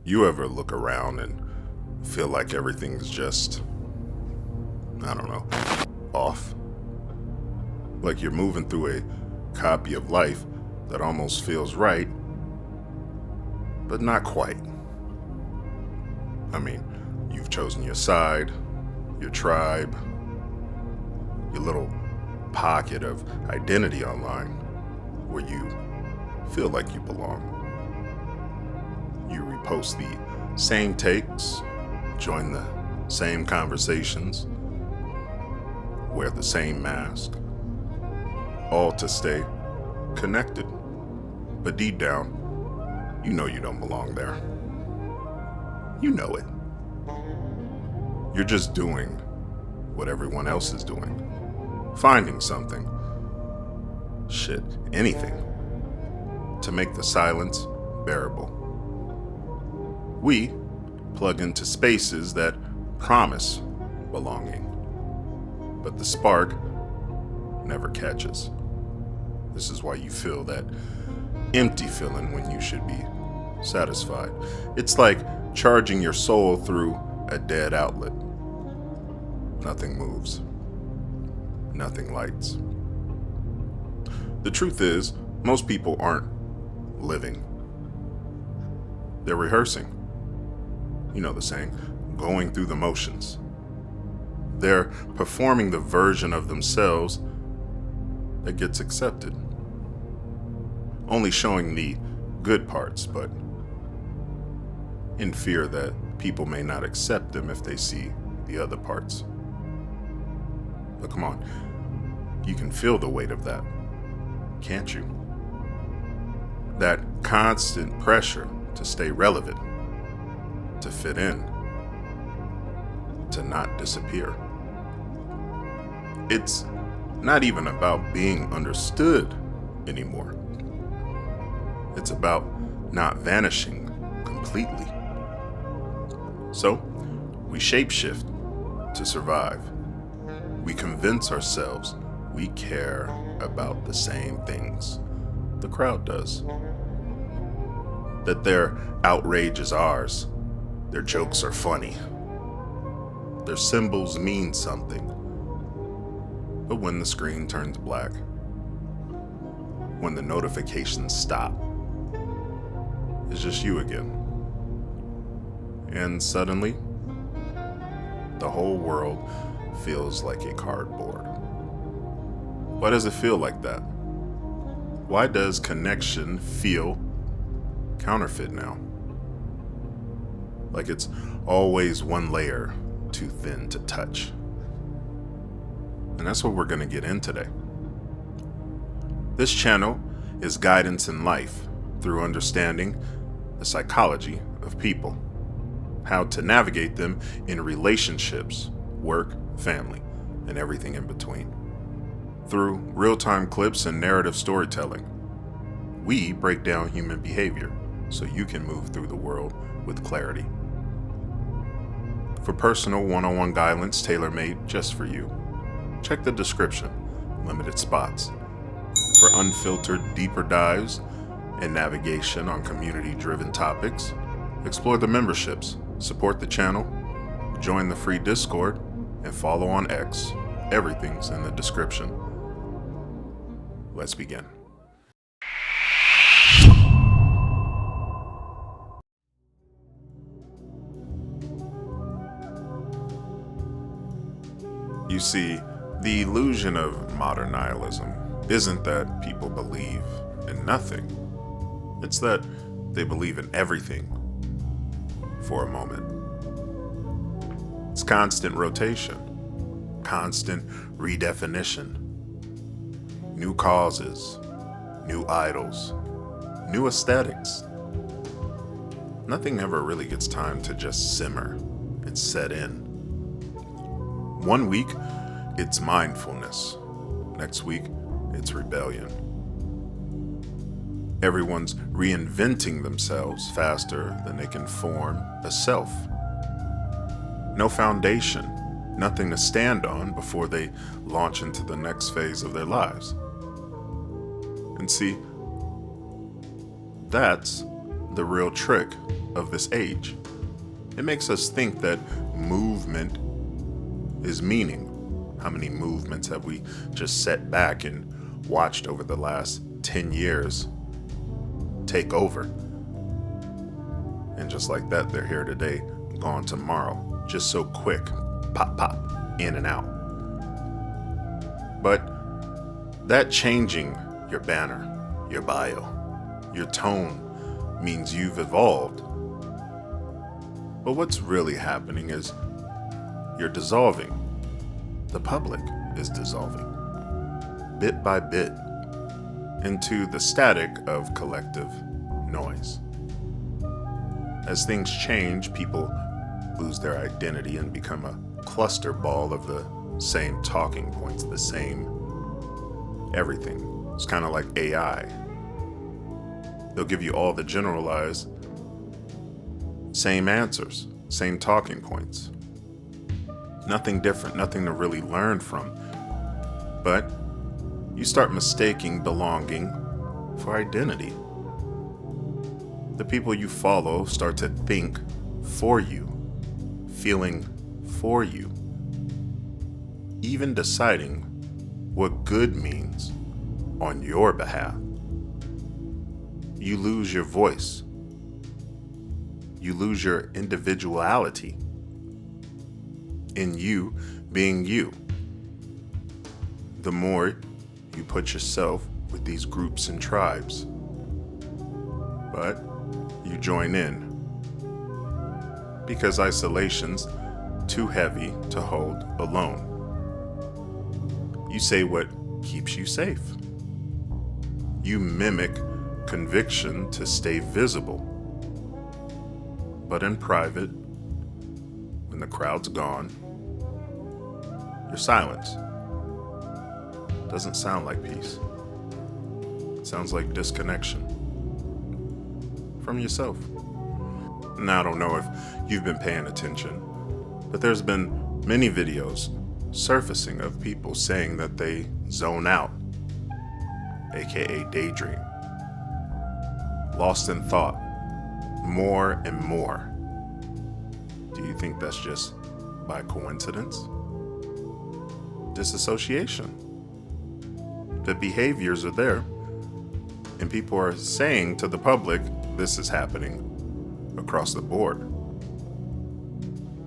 You ever look around and feel like everything's just, I don't know, off? Like you're moving through a copy of life that almost feels right, but not quite. I mean, you've chosen your side, your tribe, your little pocket of identity online where you feel like you belong. You repost the same takes, join the same conversations, wear the same mask, all to stay connected. But deep down, you know you don't belong there. You know it. You're just doing what everyone else is doing. Finding something, shit, anything, to make the silence bearable. We plug into spaces that promise belonging, but the spark never catches. This is why you feel that empty feeling when you should be satisfied. It's like charging your soul through a dead outlet. Nothing moves. Nothing lights. The truth is, most people aren't living. They're rehearsing. You know the saying, going through the motions. They're performing the version of themselves that gets accepted. Only showing the good parts, but in fear that people may not accept them if they see the other parts. But come on, you can feel the weight of that, can't you? That constant pressure to stay relevant, to fit in, to not disappear. It's not even about being understood anymore. It's about not vanishing completely. So, we shapeshift to survive. We convince ourselves we care about the same things the crowd does. That their outrage is ours. Their jokes are funny. Their symbols mean something. But when the screen turns black, when the notifications stop, it's just you again. And suddenly, the whole world feels like a cardboard. Why does it feel like that? Why does connection feel counterfeit now? Like it's always one layer too thin to touch. And that's what we're going to get in today. This channel is guidance in life through understanding the psychology of people, how to navigate them in relationships, work, family, and everything in between. Through real-time clips and narrative storytelling, we break down human behavior so you can move through the world with clarity. For personal one-on-one guidance tailor-made just for you, check the description, limited spots. For unfiltered deeper dives and navigation on community-driven topics, explore the memberships, support the channel, join the free Discord, and follow on X. Everything's in the description. Let's begin. You see, the illusion of modern nihilism isn't that people believe in nothing. It's that they believe in everything for a moment. It's constant rotation, constant redefinition, new causes, new idols, new aesthetics. Nothing ever really gets time to just simmer and set in. One week, it's mindfulness. Next week, it's rebellion. Everyone's reinventing themselves faster than they can form a self. No foundation, nothing to stand on before they launch into the next phase of their lives. And see, that's the real trick of this age. It makes us think that movement is meaning. How many movements have we just sat back and watched over the last 10 years take over? And just like that, they're here today, gone tomorrow. Just so quick, pop, pop, in and out. But that changing your banner, your bio, your tone means you've evolved. But what's really happening is you're dissolving. The public is dissolving, bit by bit, into the static of collective noise. As things change, people lose their identity and become a cluster ball of the same talking points, the same everything. It's kind of like AI. They'll give you all the generalized same answers, same talking points. Nothing different, nothing to really learn from. But you start mistaking belonging for identity. The people you follow start to think for you, feeling for you, even deciding what good means on your behalf. You lose your voice. You lose your individuality in you being you. The more you put yourself with these groups and tribes, but you join in because isolation's too heavy to hold alone. You say what keeps you safe. You mimic conviction to stay visible. But in private, when the crowd's gone, your silence doesn't sound like peace. It sounds like disconnection from yourself. Now, I don't know if you've been paying attention, but there's been many videos surfacing of people saying that they zone out, aka daydream, lost in thought, more and more. Do you think that's just by coincidence? Disassociation. The behaviors are there, and people are saying to the public, this is happening across the board.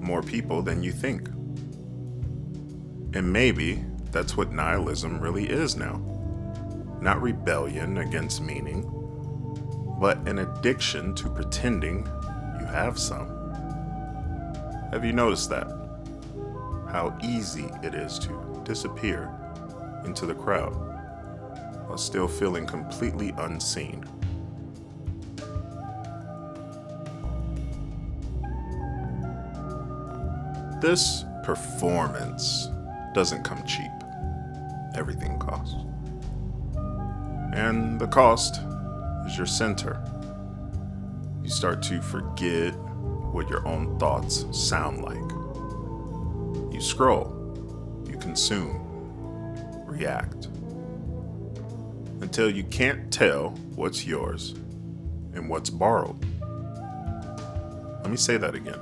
More people than you think. And maybe that's what nihilism really is now. Not rebellion against meaning, but an addiction to pretending you have some. Have you noticed that? How easy it is to disappear into the crowd while still feeling completely unseen. This performance doesn't come cheap. Everything costs. And the cost is your center. You start to forget what your own thoughts sound like. You scroll, you consume, react, until you can't tell what's yours and what's borrowed. Let me say that again,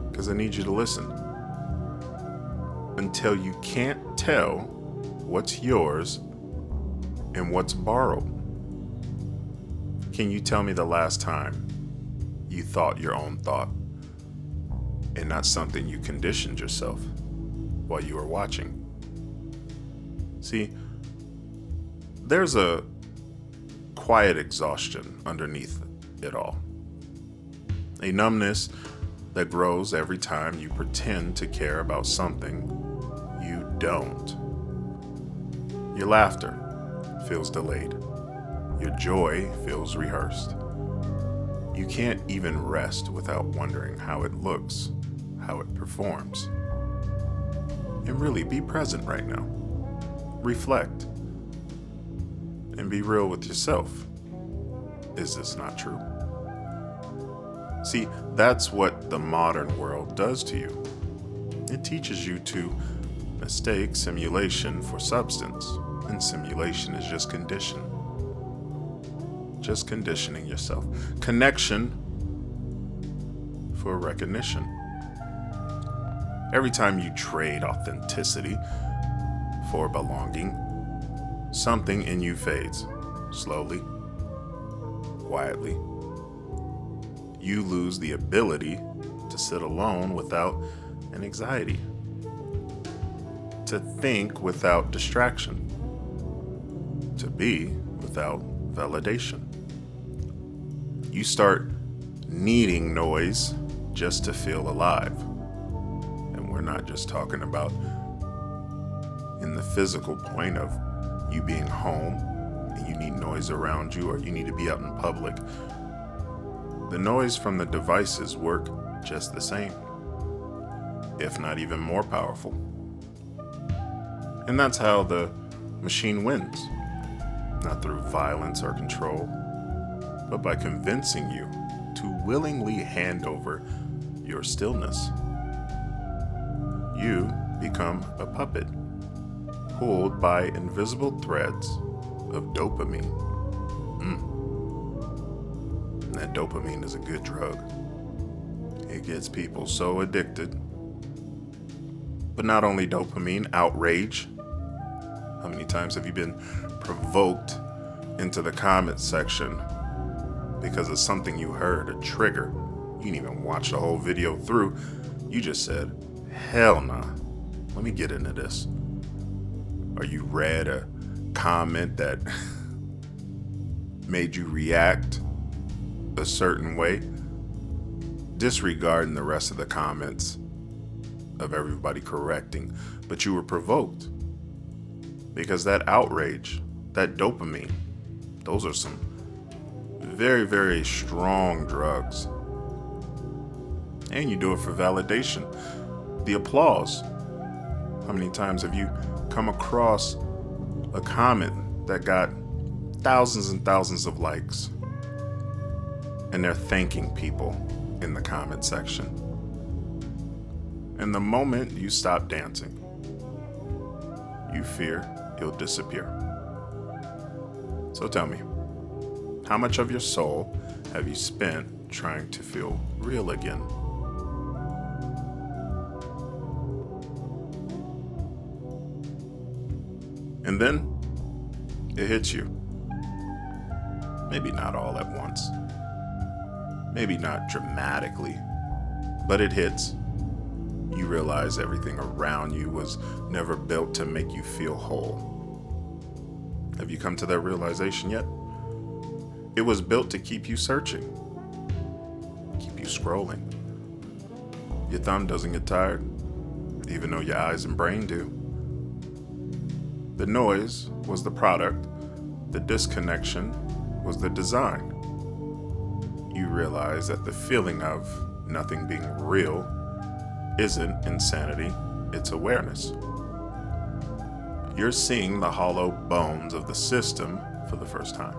because I need you to listen. Until you can't tell what's yours and what's borrowed. Can you tell me the last time you thought your own thought and not something you conditioned yourself while you were watching? See, there's a quiet exhaustion underneath it all. A numbness that grows every time you pretend to care about something you don't. Your laughter feels delayed. Your joy feels rehearsed. You can't even rest without wondering how it looks, how it performs. And really be present right now. Reflect. And be real with yourself. Is this not true? See, that's what the modern world does to you. It teaches you to mistake simulation for substance, and simulation is just condition. just conditioning yourself. Connection for recognition. Every time you trade authenticity for belonging, something in you fades. Slowly, quietly. You lose the ability to sit alone without an anxiety, to think without distraction, to be without validation. You start needing noise just to feel alive. And we're not just talking about in the physical point of you being home and you need noise around you, or you need to be out in public. The noise from the devices work just the same, if not even more powerful. And that's how the machine wins, not through violence or control, but by convincing you to willingly hand over your stillness. You become a puppet, pulled by invisible threads of dopamine. And that dopamine is a good drug. It gets people so addicted. But not only dopamine, outrage. How many times have you been provoked into the comment section because of something you heard, a trigger? You didn't even watch the whole video through. You just said, hell nah, let me get into this. Or you read a comment that made you react a certain way, disregarding the rest of the comments of everybody correcting. But you were provoked because that outrage, that dopamine, those are some very, very strong drugs. And you do it for validation. The applause. How many times have you come across a comment that got thousands and thousands of likes, and they're thanking people in the comment section? And the moment you stop dancing, you fear you'll disappear. So tell me, how much of your soul have you spent trying to feel real again? And then it hits you. Maybe not all at once. Maybe not dramatically, but it hits. You realize everything around you was never built to make you feel whole. Have you come to that realization yet? It was built to keep you searching, keep you scrolling. Your thumb doesn't get tired, even though your eyes and brain do. The noise was the product, the disconnection was the design. You realize that the feeling of nothing being real isn't insanity, it's awareness. You're seeing the hollow bones of the system for the first time.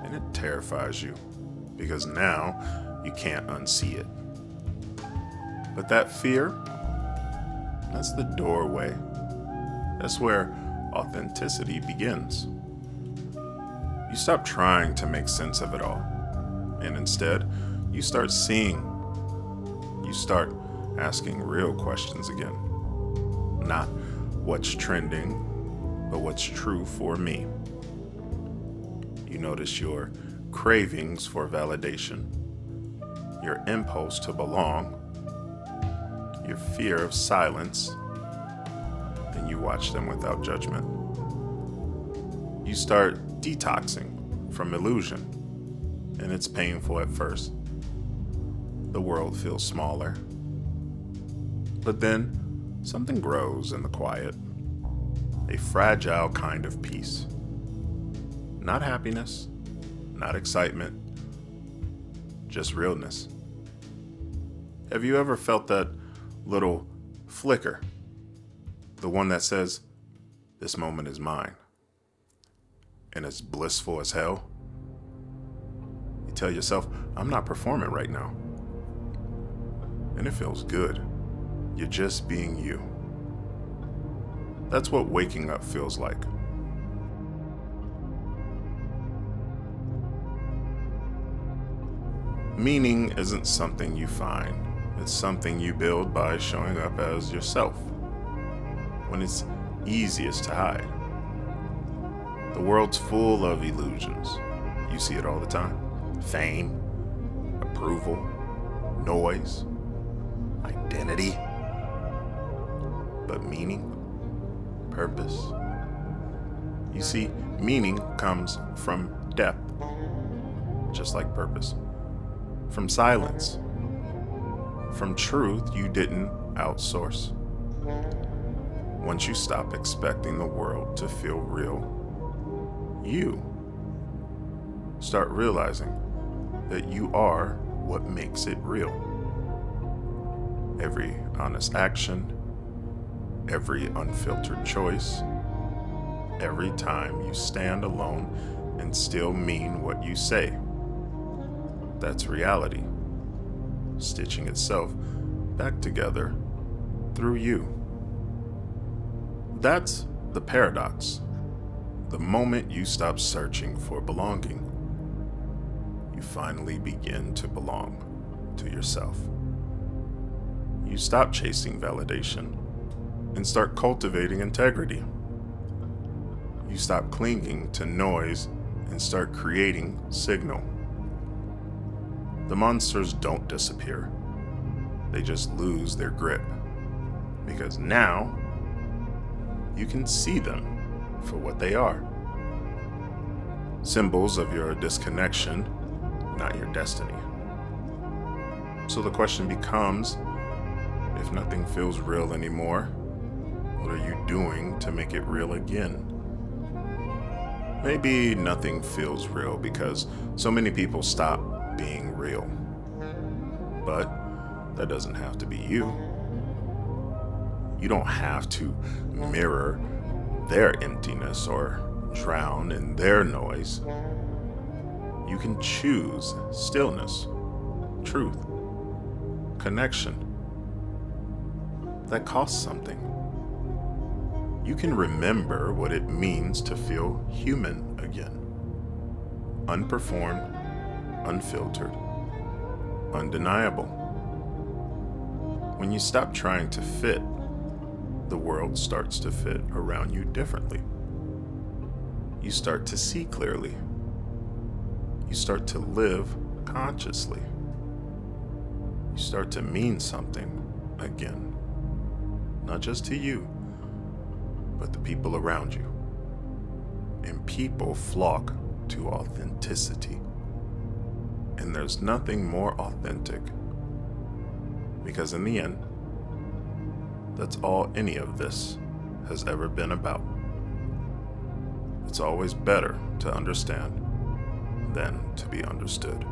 And it terrifies you, because now you can't unsee it. But that fear, that's the doorway. That's where authenticity begins. You stop trying to make sense of it all, and instead, you start seeing. You start asking real questions again. Not what's trending, but what's true for me. You notice your cravings for validation, your impulse to belong, your fear of silence, and you watch them without judgment. You start detoxing from illusion, and it's painful at first. The world feels smaller. But then something grows in the quiet, a fragile kind of peace. Not happiness, not excitement, just realness. Have you ever felt that little flicker? The one that says, this moment is mine. And it's blissful as hell. You tell yourself, I'm not performing right now. And it feels good. You're just being you. That's what waking up feels like. Meaning isn't something you find, it's something you build by showing up as yourself when it's easiest to hide. The world's full of illusions. You see it all the time. Fame, approval, noise, identity. But meaning, purpose. You see, meaning comes from depth, just like purpose. From silence. From truth you didn't outsource. Once you stop expecting the world to feel real, you start realizing that you are what makes it real. Every honest action, every unfiltered choice, every time you stand alone and still mean what you say. That's reality, stitching itself back together through you. That's the paradox. The moment you stop searching for belonging, you finally begin to belong to yourself. You stop chasing validation and start cultivating integrity. You stop clinging to noise and start creating signal. The monsters don't disappear. They just lose their grip. Because now, you can see them for what they are. Symbols of your disconnection, not your destiny. So the question becomes, if nothing feels real anymore, what are you doing to make it real again? Maybe nothing feels real because so many people stop being real. But that doesn't have to be you. You don't have to mirror their emptiness or drown in their noise. You can choose stillness, truth, connection. That costs something. You can remember what it means to feel human again. Unperformed, unfiltered, undeniable. When you stop trying to fit, the world starts to fit around you differently. You start to see clearly. You start to live consciously. You start to mean something again. Not just to you, but the people around you. And people flock to authenticity. And there's nothing more authentic. Because in the end, that's all any of this has ever been about. It's always better to understand than to be understood.